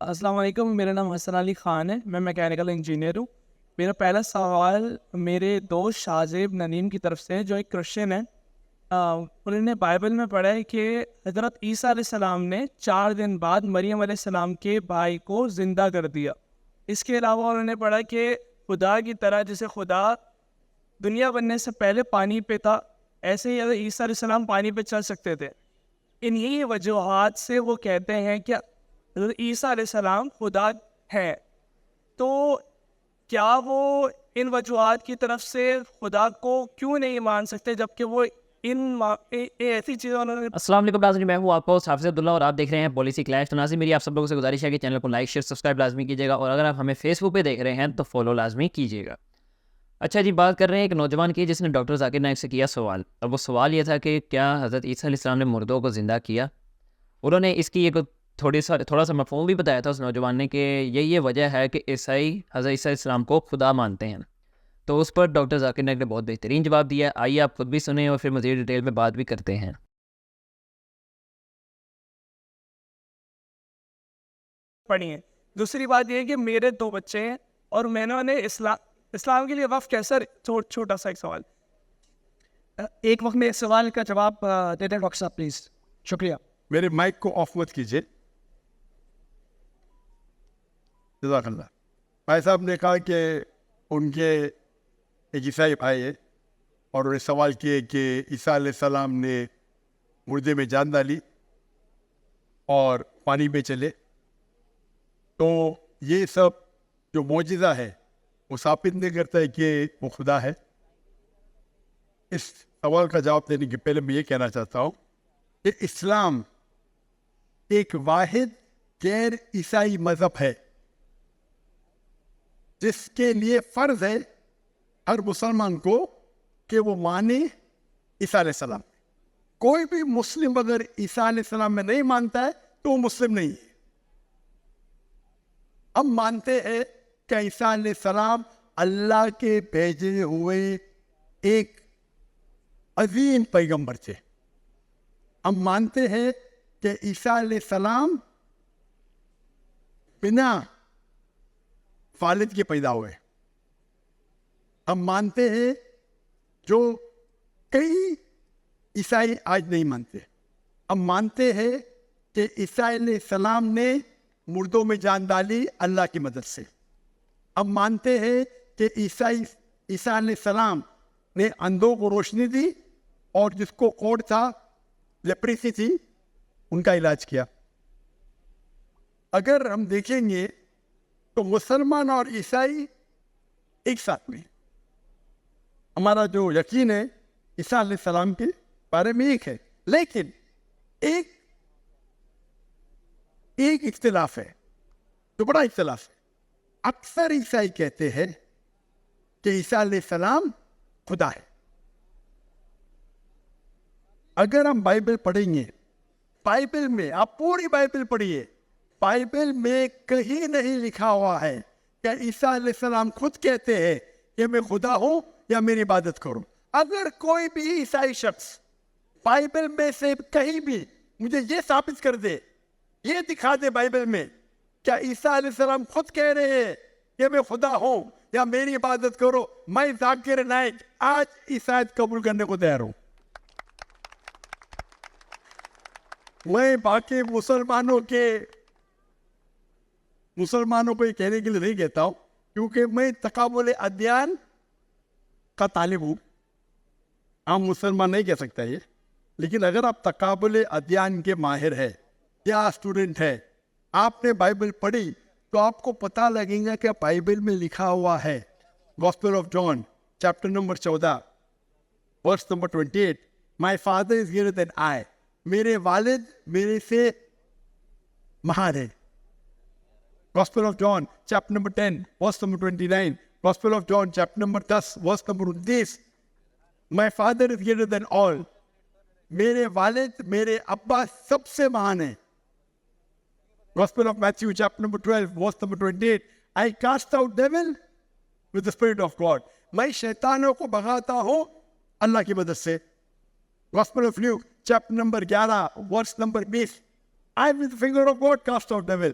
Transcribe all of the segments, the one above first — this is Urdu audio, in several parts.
السلام علیکم. میرا نام حسن علی خان ہے. میں میکینیکل انجینئر ہوں. میرا پہلا سوال میرے دوست شاہزیب ننیم کی طرف سے ہے جو ایک کرسچن ہے. انہوں نے بائبل میں پڑھا ہے کہ حضرت عیسیٰ علیہ السلام نے 4 دن بعد مریم علیہ السلام کے بھائی کو زندہ کر دیا. اس کے علاوہ انہوں نے پڑھا کہ خدا کی طرح جیسے خدا دنیا بننے سے پہلے پانی پہ تھا، ایسے ہی حضرت عیسیٰ علیہ السلام پانی پہ چل سکتے تھے. انہی وجوہات سے وہ کہتے ہیں کہ حضرت عیسیٰ علیہ السلام خدا ہے. تو کیا وہ ان وجوہات کی طرف سے خدا کو کیوں نہیں مان سکتے جبکہ وہ ایسی چیزیں انہوں نے. السلام علیکم ناظرین، میں ہوں آپ کو حافظ عبداللہ اور آپ دیکھ رہے ہیں پالیسی کلیش. تو ناظرین میری آپ سب لوگوں سے گزارش ہے کہ چینل کو لائک شیئر سبسکرائب لازمی کیجیے گا، اور اگر آپ ہمیں فیس بک پہ دیکھ رہے ہیں تو فالو لازمی کیجیے گا. اچھا جی، بات کر رہے ہیں ایک نوجوان کی جس نے ڈاکٹر ذاکر نائک سے کیا سوال. اب وہ سوال یہ تھا کہ کیا حضرت عیسیٰ علیہ السلام نے مردوں کو زندہ کیا. انہوں نے اس کی ایک تھوڑا سا مفہوم بھی بتایا تھا اس نوجوان نے کہ یہ وجہ ہے کہ عیسائی حضرت عیسیٰ علیہ السلام کو خدا مانتے ہیں. تو اس پر ڈاکٹر ذاکر نائک نے بہت بہترین جواب دیا. آئیے آپ خود بھی سنیں اور پھر مزید ڈیٹیل میں بات بھی کرتے ہیں. پڑھی ہیں. دوسری بات یہ ہے کہ میرے 2 بچے ہیں اور میں نے اسلام کے لیے وقف کیسا. چھوٹا سا ایک سوال. ایک وقت میں اس سوال کا جواب دے دیں ڈاکٹر صاحب پلیز. شکریہ. میرے مائک کو آف مت کیجیے. جزاک اللہ. بھائی صاحب نے کہا کہ ان کے ایک عیسائی بھائی ہے اور انہیں سوال کیے کہ عیسیٰ علیہ السلام نے مردے میں جان ڈالی اور پانی پہ چلے، تو یہ سب جو معجزہ ہے وہ ثابت نہیں کرتا ہے کہ وہ خدا ہے. اس سوال کا جواب دینے کے پہلے میں یہ کہنا چاہتا ہوں کہ اسلام ایک واحد غیر عیسائی مذہب ہے جس کے لیے فرض ہے ہر مسلمان کو کہ وہ مانے عیسیٰ علیہ السلام. کوئی بھی مسلم اگر عیسیٰ علیہ السلام میں نہیں مانتا ہے تو وہ مسلم نہیں ہے. ہم مانتے ہیں کہ عیسیٰ علیہ السلام اللہ کے بھیجے ہوئے ایک عظیم پیغمبر تھے. ہم مانتے ہیں کہ عیسیٰ علیہ السلام بنا والد کے پیدا ہوئے. ہم مانتے ہیں جو کئی عیسائی آج نہیں مانتے. ہم مانتے ہیں کہ عیسیٰ علیہ السلام نے مردوں میں جان ڈالی اللہ کی مدد سے. ہم مانتے ہیں کہ عیسیٰ علیہ السلام نے اندھوں کو روشنی دی اور جس کو کوڑ تھا، لیپریسی تھی، ان کا علاج کیا. اگر ہم دیکھیں گے تو مسلمان اور عیسائی ایک ساتھ میں. ہمارا جو یقین ہے عیسیٰ علیہ السلام کے بارے میں ایک ہے، لیکن ایک اختلاف ہے جو بڑا اختلاف ہے. اکثر عیسائی کہتے ہیں کہ عیسیٰ علیہ السلام خدا ہے. اگر ہم بائبل پڑھیں گے، بائبل میں آپ پوری بائبل پڑھیے، بائبل میں کہیں نہیں لکھا ہوا ہے کہ عیسیٰ علیہ السلام خود کہتے ہیں کہ میں خدا ہوں یا میری عبادت کروں. اگر کوئی بھی عیسائی شخص بائبل میں سے کہیں بھی مجھے یہ ثابت کر دے، یہ دکھا دے بائبل میں کیا عیسیٰ علیہ السلام خود کہہ رہے ہیں کہ میں خدا ہوں یا میری عبادت کرو، میں ذاکر نائک آج عیسائیت قبول کرنے کو تیار ہوں. میں باقی مسلمانوں کو یہ کہنے کے لیے نہیں کہتا ہوں کیونکہ میں تقابل ادیان کا طالب ہوں. عام مسلمان نہیں کہہ سکتا یہ، لیکن اگر آپ تقابل ادیان کے ماہر ہیں یا اسٹوڈنٹ ہے، آپ نے بائبل پڑھی تو آپ کو پتہ لگے گا کہ بائبل میں لکھا ہوا ہے gospel of John chapter number 14 verse number 28، my father is greater than I. میرے والد میرے سے مہار ہے. Gospel of John chapter number 10 verse number 29، gospel of John chapter number 10 verse number 29، my father is greater than all. میرے والد میرے ابا سب سے مہان ہیں. Gospel of Matthew chapter number 12 verse number 28، I cast out devil with the spirit of God. میں شیطانوں کو بھگاتا ہوں اللہ کی مدد سے. Gospel of Luke chapter number 11 verse number 20، I with the finger of God cast out devil.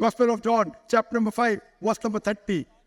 Gospel of John, chapter number 5, verse number 30.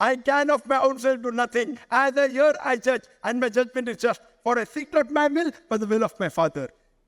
I can of my own self do nothing. As I hear, I judge, and my judgment is just. For I seek not my will, but the will of my Father.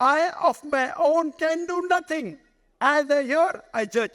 I of my own can do nothing. As I hear, I judge.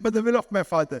but the will of my Father.